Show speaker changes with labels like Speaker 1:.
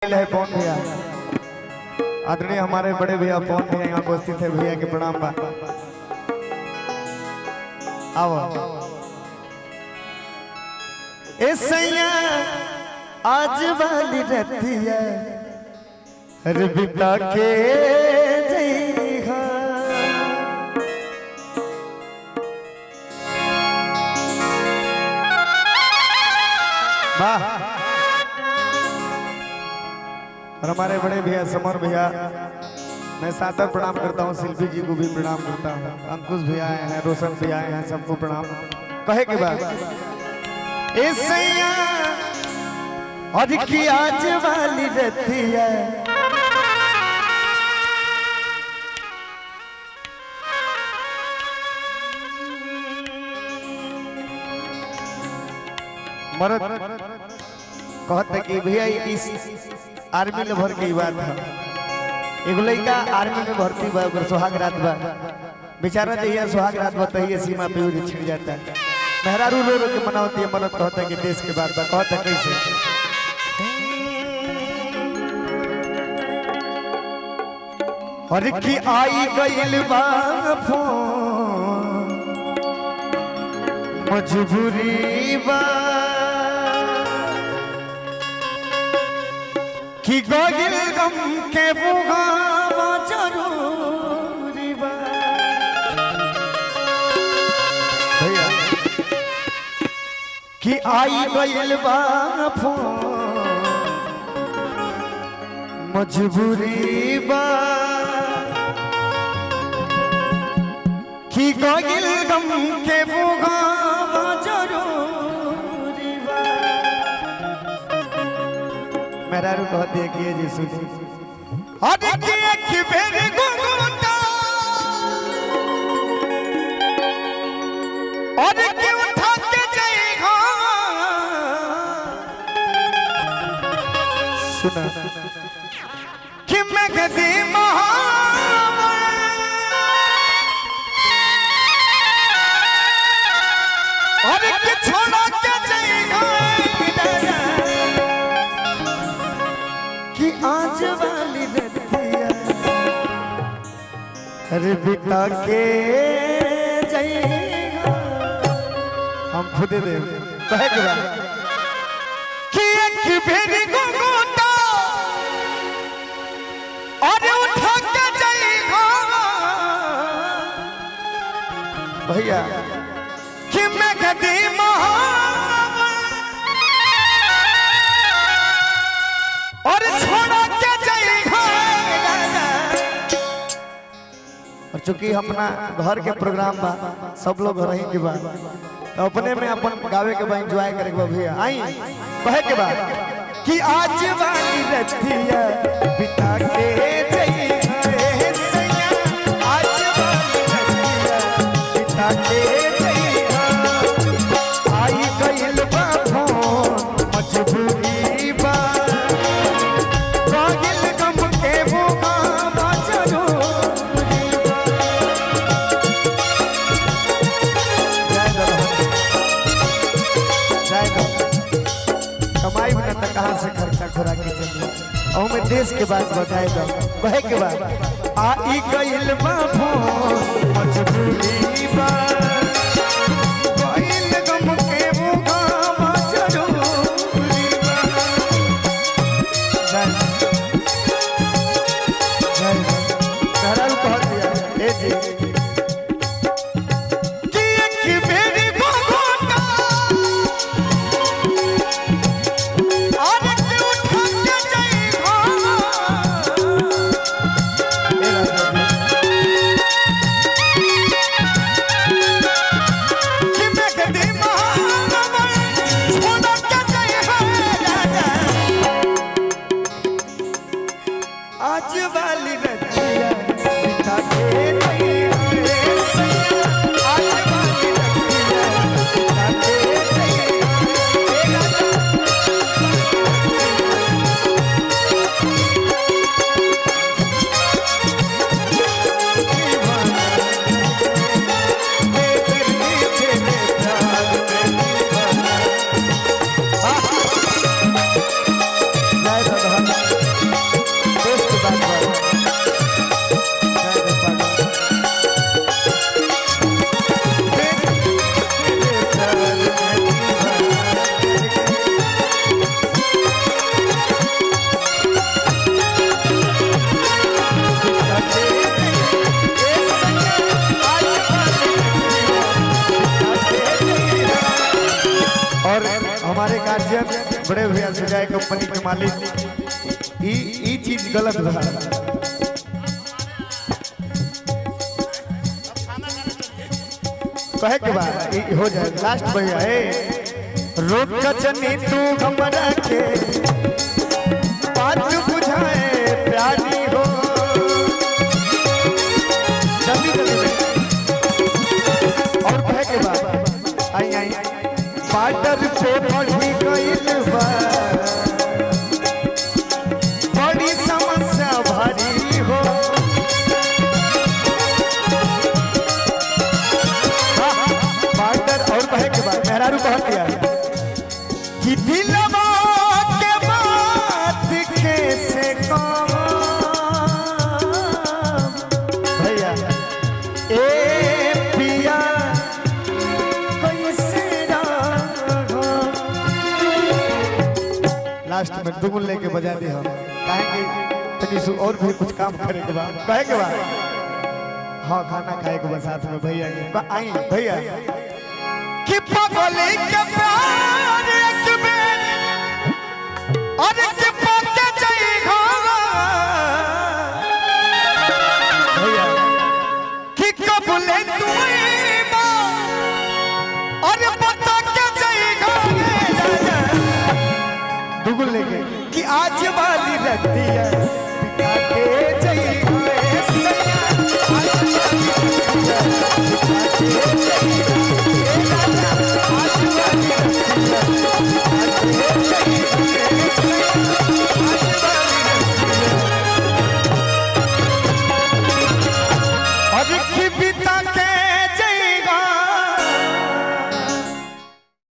Speaker 1: है पवन भैया, आदरणीय हमारे बड़े भैया पवन भैया यहाँ उपस्थित है। भैया के प्रणाम बा। आओ ऐसैया आज वाली रतिया अरे बिता के जइहा वाह। और हमारे बड़े भैया समर भैया, मैं सादर प्रणाम करता हूँ। शिल्पी जी को भी प्रणाम करता हूँ। अंकुश भैया आए हैं, रोशन भैया आए हैं, सबको प्रणाम। कहे के बाद ऐसैया और की आज वाली रतिया मरद कहते कि भैया इस आर्मी में भर के बात है। एगो लड़का आर्मी में भर्ती बा, सुहाग रात बा, बेचारा जहिया सुहाग रात बा तहिए सीमा पे उड़ छिड़ जाता है। मेहरारू रो रो के मनावती है, मरद कहता है कि देश के बात बा। कहता है कैसे हर की आई गइल बा फोन मजबूरी बा कि गोगिल गम के बुगावा जरूरी बा। भैया कि आई गइल बा फोन मजबूरी बा कि गोगिल गम के बुगावा जरूरी बा। मेरा रू कहती है कि ये जी सुनी अरे कि एक बेर गुंगुटा अरे कि उठा के जाएगा सुना कि मैं गदी महावर अरे कि छोड़ा के जाएगा कि आज वाली रतिया अरे बिता के जाएगा। हम खुद दे कहे के बाद कि एक बेरी गुंगुटा अरे उठा के जाएगा भैया कि मैं गदी और छोड़ा के जाएगा। और चूंकि अपना घर के प्रोग्राम बा, सब लोग रही के बाद तो अपने में अपन गावे के बाद एंजॉय करे के भैया आई कहे के बाद कि आज वाली रतिया बिता के जाइए सैया आज वाली रतिया बिता के जाइए आई गइल बा फोन मजबूरी बा गोगिल गम के बुगावा जरूरी बा। कमाई बना तो कहाँ से खर्चा खुरा के चलिए और मैं देश के बाद बताए दो कहे के बाद आई गइल बा फोन मजबूरी बा गोगिल गम के बुगावा जरूरी बा। आज वाली रतिया बिता के जाइए सैया आज वाली रतिया बिता के जाइए। जय बड़े भैया सुजाय कंपनी के मालिक ई चीज गलत बा। कहे के बाद हो जाए लास्ट भैया रोक कचनी तू हमरा के बात बुझाए प्यारी हो जल्दी जल्दी और कहे के बाद आई आई बाटर पे बढ़ी गई बा बड़ी समस्या भारी हो और कहे के बाद मेहरारू कहत दिया कि दिलवा के बात कैसे काम भैया ए पिया कैसे लास्ट में दुगुन लेके बजा दी हम कहेंगे तनी और भी कुछ काम करे के बाद कहे के बाद हाँ खाना खाए के बाद साथ में भैया के आई भैया कि पगली के प्यार एक बेर और के पाके जाएगा भैया कि कबले तुम्हें और बता के जाएगा दुगुल लेके कि आज वाली लगती है